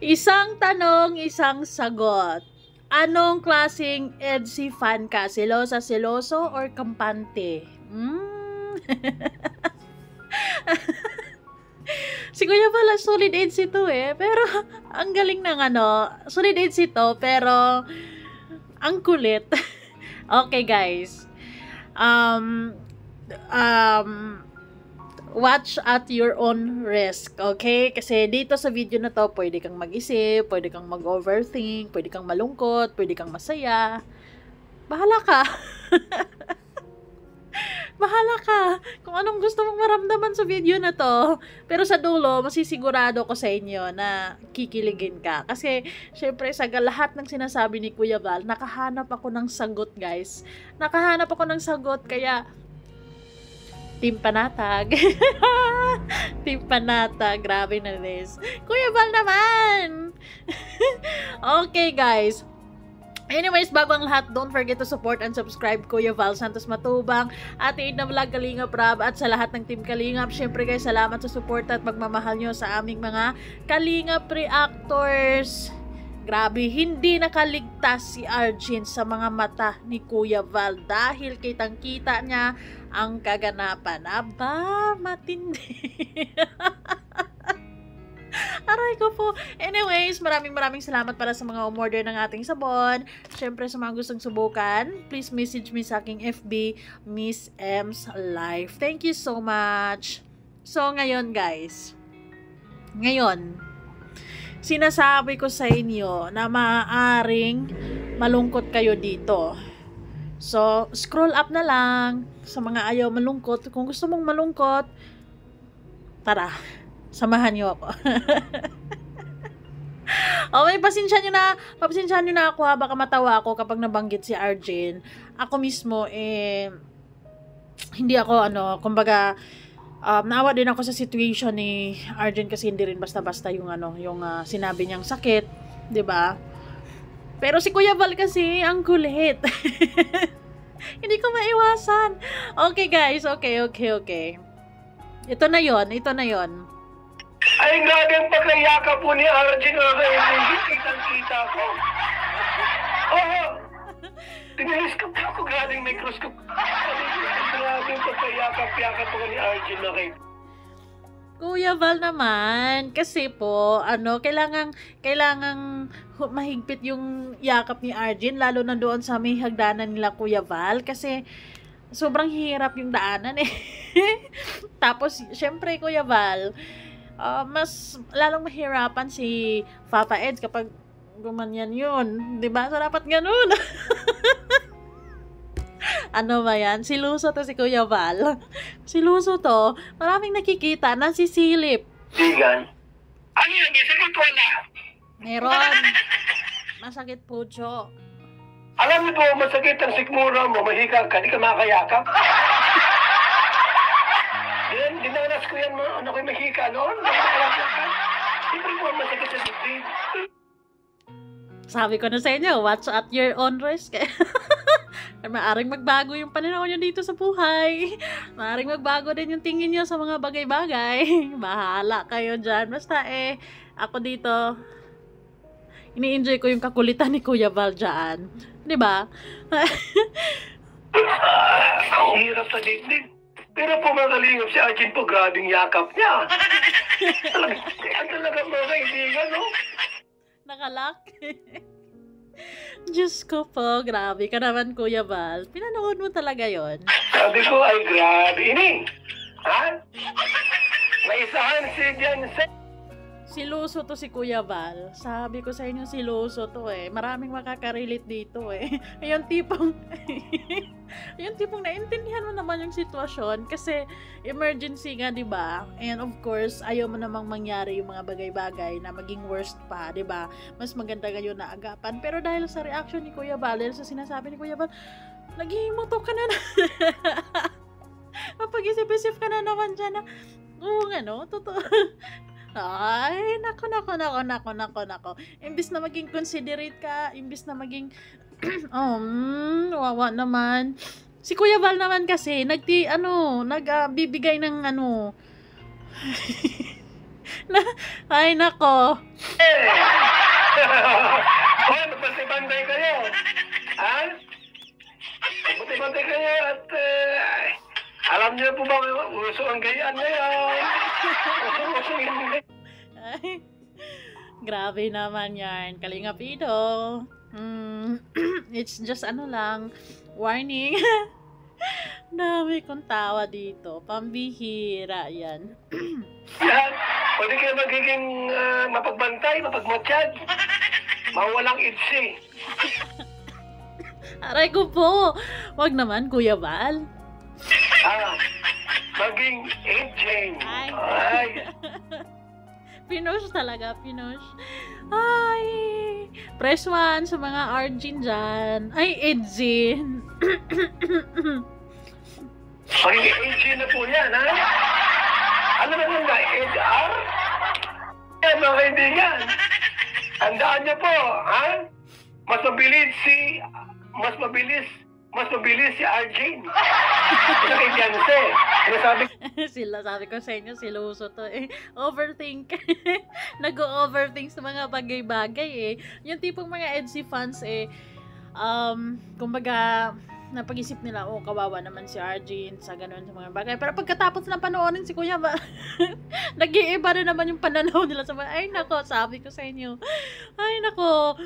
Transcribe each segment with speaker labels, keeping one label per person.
Speaker 1: Isang tanong, isang sagot. Anong klaseng EDSI fan ka? Selosa, seloso, or kampante? Si Kuya pala, solid EDSI to eh. Pero, ang galing ng solid EDSI to, pero, ang kulit. Okay, guys. Watch at your own risk, okay? Kasi dito sa video na to, pwede kang mag-isip, pwede kang mag-overthink, pwede kang malungkot, pwede kang masaya. Bahala ka. Bahala ka kung anong gusto mong maramdaman sa video na to. Pero sa dulo, masisigurado ko sa inyo na kikiligin ka. Kasi, syempre, sa lahat ng sinasabi ni Kuya Val, nakahanap ako ng sagot, guys. Nakahanap ako ng sagot, kaya Team Panatag. Team Panatag. Grabe na this. Kuya Val naman! Okay, guys. Anyways, bago ang lahat, don't forget to support and subscribe Kuya Val Santos Matubang, Ate Edna Vlog, Kalingap Rab, at sa lahat ng Team Kalingap. Syempre guys, salamat sa support at pagmamahal nyo sa aming mga Kalingap reactors. Grabe, hindi nakaligtas si Arjun sa mga mata ni Kuya Val dahil kitang-kita niya ang kaganapan. Aba, matindi. Aray ko po. Anyways, maraming salamat para sa mga umorder ng ating sabon. Siyempre, sa mga gustong subukan, please message me sa aking FB, Miss M's Life. Thank you so much. So, ngayon guys, sinasabi ko sa inyo na maaaring malungkot kayo dito. So, scroll up na lang sa mga ayaw malungkot. Kung gusto mong malungkot, tara, samahan niyo ako. Okay, pasensya nyo na ako ha, baka matawa ako kapag nabanggit si Arjun. Ako mismo, hindi ako, kumbaga, naawa din ako sa situation ni Arjun kasi hindi rin basta-basta yung sinabi niyang sakit, 'di ba? Pero si Kuya Val kasi ang kulit. Hindi ko maiwasan. Okay guys, okay. Ito na 'yon.
Speaker 2: Ay, grabe ang pagkayaka po ni Arjun. Kitang-kita ko. Tinilis ko po ako galing microscope. Grabe ang pagkayakap-yakap po ni Arjun na kayo.
Speaker 1: Kuya Val naman, kasi po, kailangang mahigpit yung yakap ni Arjun, lalo na doon sa may hagdanan nila Kuya Val, kasi sobrang hirap yung daanan eh. Tapos, syempre Kuya Val, mas lalong mahirapan si Papa Eds kapag gumanyan yun. Diba? So, dapat ganun. Ano ba yan? Siluso to si Kuya Val. Siluso to. Maraming nakikita. Nasisilip.
Speaker 2: Digan? Ano yun? Isipin ko na.
Speaker 1: Meron. Masakit po, Jo.
Speaker 2: Alam mo po, masakit ang sikmura mo. Mahika ka. Di ka makakayakap. Dinanas ko yan, ano ko'y mahika noon. Siyempre po, masakit sa dibdib.
Speaker 1: Sabi ko na sa inyo, watch at your own risk. Maaring magbago yung pananaw nyo dito sa buhay. Maaring magbago din yung tingin nyo sa mga bagay-bagay. Bahala kayo dyan. Basta ako dito, ini-enjoy ko yung kakulitan ni Kuya Val dyan. Diba?
Speaker 2: Ang hirap sa dibdib. Pero po magalingap si Arjun po, grabing yakap niya. Talaga mga kaibigan, no?
Speaker 1: Nakalak. Diyos ko po, grabe ka naman Kuya Val. Pinanood mo talaga yon.
Speaker 2: Sabi ko, ay grabe. Ini, ha? May isahan si Jansen.
Speaker 1: Siluso to si Kuya Val. Sabi ko sa inyo, siluso to eh. Maraming makaka-relate dito eh. Yung tipong naintindihan mo naman yung sitwasyon kasi emergency nga, 'di ba? And of course, ayaw mo namang mangyari yung mga bagay-bagay na maging worst pa, 'di ba? Mas maganda ngayon na agapan. Pero dahil sa reaction ni Kuya Val, dahil sa sinasabi ni Kuya Val, naghihimoto ka na. Mapag-isip-isip ka na naman dyan na, totoo. Ay, nako. Imbis na maging considerate ka, imbis na maging, wawa naman. Si Kuya Val naman kasi, nagbibigay ng Ay, nako.
Speaker 2: Hoy, magpantay-bantay kayo. Ha? Magpantay-bantay kayo at alam niyo po ba uso ang gayaan ngayon? Uso yung
Speaker 1: Ay, grabe naman yan. Kalinga Pido. It's just ano lang, warning. Dami kong tawa dito. Pambihira yan.
Speaker 2: yan. Pwede kayo magiging mapagbantay, mapagmatsyag. Mawalang itsi.
Speaker 1: Aray ko po. Wag naman, Kuya Val.
Speaker 2: Maging aging.
Speaker 1: Ay. Pinush talaga, pinush. Ay. Press 1 sa mga Arjin dyan. Ay, Edzin.
Speaker 2: Maging aging na po yan, ha? Ano ba nung ba? HR? Yan, mga kaibigan. Tandaan niyo po, ha? Mas mabilis si Arjin. Ito kay Beyonce.
Speaker 1: Sabi ko sa inyo, siluso to eh. Overthink. Nag-overthink sa mga bagay-bagay eh. Yung tipong mga EDC fans eh, kumbaga, napag-isip nila, oh, kawawa naman si Arjin sa ganun sa mga bagay. Pero pagkatapos na panoorin si Kuya ba, nag-iiba na naman yung pananaw nila sa mga, ay nako, sabi ko sa inyo. Ay nako,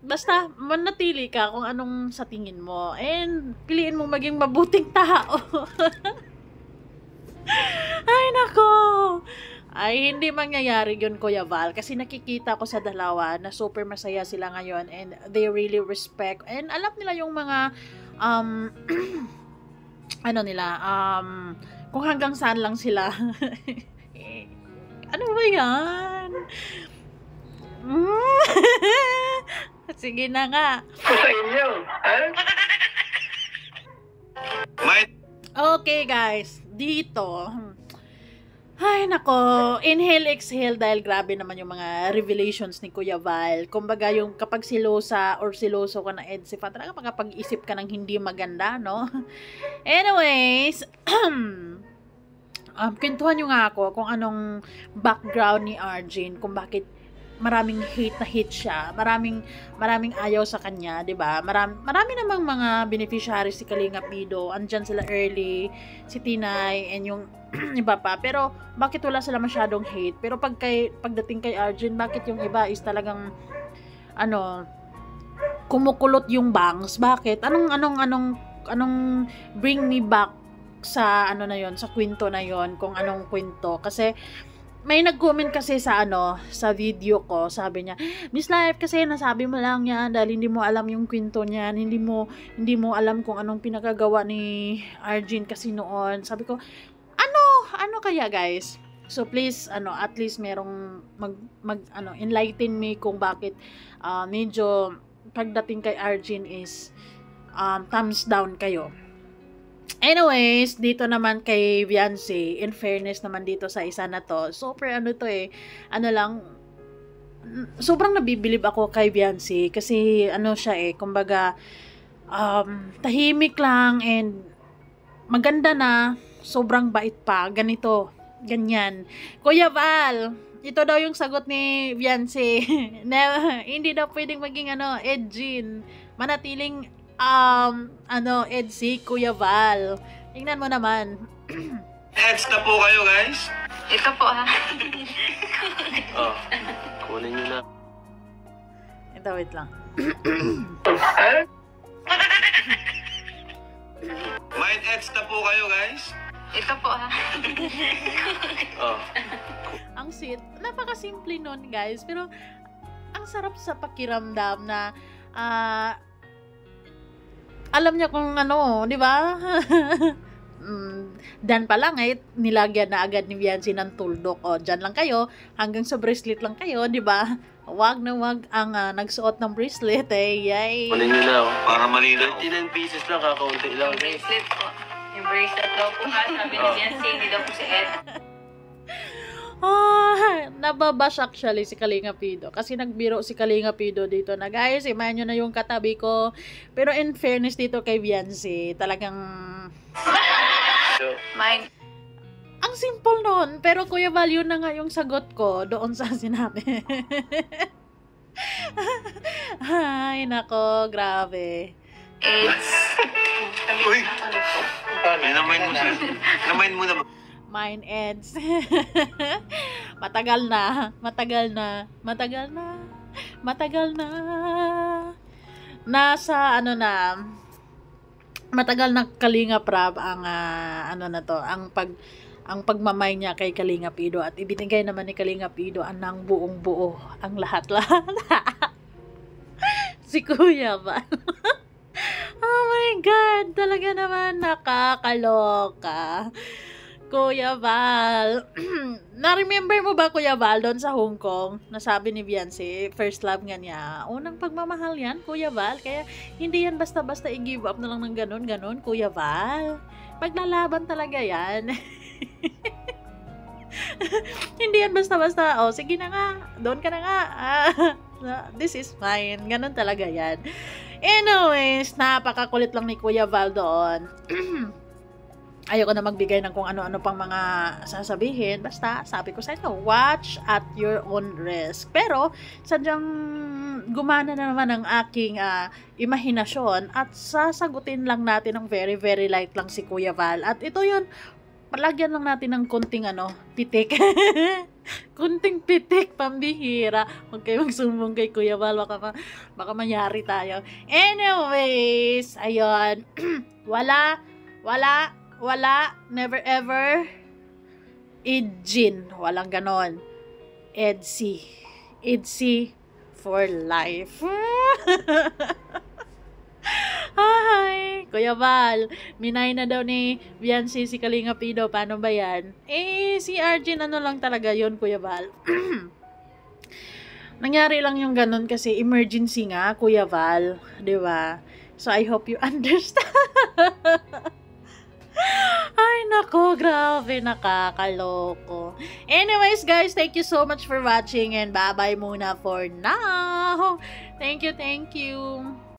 Speaker 1: basta manatili ka kung anong sa tingin mo and piliin mo maging mabuting tao. Ay nako, ay hindi mangyayari yun, Kuya Val, kasi nakikita ko sa dalawa na super masaya sila ngayon and they really respect and alam nila yung mga ano nila, kung hanggang saan lang sila. Ano ba yan? Sige na nga.
Speaker 2: Sa inyo, ha?
Speaker 1: Okay guys, dito. Ay nako, inhale, exhale dahil grabe naman yung mga revelations ni Kuya Val. Kumbaga yung kapag silosa or siloso ka na EDC fan, talaga makapag-isip ka ng hindi maganda, no? Anyways, kwentuhan nyo nga ako kung anong background ni Arjin, kung bakit maraming hate siya, maraming ayaw sa kanya, 'di ba? Marami namang mga beneficiaries si Kalinga Pido, andyan sila early, si Tinay and yung iba pa. Pero bakit wala sila masyadong hate? Pero pagdating kay Arjin, bakit yung iba is talagang kumukulot yung bangs? Bakit? Anong bring me back sa na yon, sa kwento na yon, kung anong kwento? Kasi may nag-comment kasi sa sa video ko, sabi niya, Miss Life, kasi nasabi mo lang yan dahil hindi mo alam yung kwento niyan, hindi mo alam kung anong pinagagawa ni Arjin kasi noon. Sabi ko, ano kaya guys? So please, at least merong enlighten me kung bakit medyo pagdating kay Arjin is thumbs down kayo. Anyways, dito naman kay Beyonce, in fairness naman dito sa isa na to, super sobrang nabibilib ako kay Beyonce kasi siya kumbaga tahimik lang and maganda na, sobrang bait pa, ganyan. Kuya Val, ito daw yung sagot ni Beyonce. Hindi daw pwedeng maging Edjin, manatiling EDC, Kuya Val. Tingnan mo naman.
Speaker 3: Next na po kayo, guys.
Speaker 4: Ito po, ha?
Speaker 3: Oh, kunin nyo na.
Speaker 1: Ito, wait lang.
Speaker 3: Mind X na po kayo, guys.
Speaker 4: Ito po, ha?
Speaker 3: Oh.
Speaker 1: Ang sweet. Napakasimple nun, guys. Pero, ang sarap sa pakiramdam na, alam niya kung di ba? Dan pa lang nilagyan na agad ni Beyonce ng tuldok. O, dyan lang kayo, hanggang sa bracelet lang kayo, di ba? Wag na wag ang nagsuot ng bracelet, yay!
Speaker 3: Kunin nyo na, para malinaw. 39 pieces lang, kakaunti lang.
Speaker 4: Yung bracelet po. Yung bracelet daw po, ha? Sabi ni Beyonce, hindi daw po si Ed.
Speaker 1: Nababash actually si Kalinga Pido kasi nagbiro si Kalinga Pido dito na, guys, imahin nyo na yung katabi ko. Pero in fairness dito kay Beyonce, talagang
Speaker 4: Mind.
Speaker 1: Ang simple nun. Pero Kuya Val, yun na nga yung sagot ko doon sa sinabi. Ay, nako, grabe.
Speaker 3: Uy! Namain mo siya. Namain mo na ba?
Speaker 1: Mind ends. Matagal na. Nasa ano na, matagal na Kalingap Rab ang ang pagmamay niya kay Kalingap Ido at ibinigay naman ni Kalingap Ido ang buong buo, ang lahat-lahat. Si Kuya Val. Oh my God, talaga naman nakakaloka. Kuya Val. Na-remember mo ba, Kuya Val, doon sa Hong Kong, nasabi ni Beyonce, first love nga niya, unang pagmamahal yan, Kuya Val, kaya hindi yan basta-basta i-give up na lang ng ganun, Kuya Val. Maglalaban talaga yan. Hindi yan basta-basta, oh, sige na nga, doon ka na nga, this is fine, ganun talaga yan. Anyways, napakakulit lang ni Kuya Val doon. Ayoko na magbigay ng kung ano-ano pang mga sasabihin. Basta, sabi ko sa inyo, watch at your own risk. Pero, sadyang gumana na naman ang aking imahinasyon at sasagutin lang natin ng very, very light lang si Kuya Val. At ito yun, palagyan lang natin ng kunting pitik. Kunting pitik, pambihira. Huwag kayong sumbong kay Kuya Val, baka manyari tayo. Anyways, ayun. Wala, never ever, Edjin, walang ganon. Edsi for life. Ay, Kuya Val, minay na daw ni Beyonce si Kalingap Ido, paano ba yan? Si Arjun, lang talaga yun, Kuya Val. Nangyari lang yung ganon kasi emergency nga, Kuya Val, di ba? So, I hope you understand. Ay, nako, grabe, nakakaloko. Anyways, guys, thank you so much for watching and bye-bye muna for now. Thank you.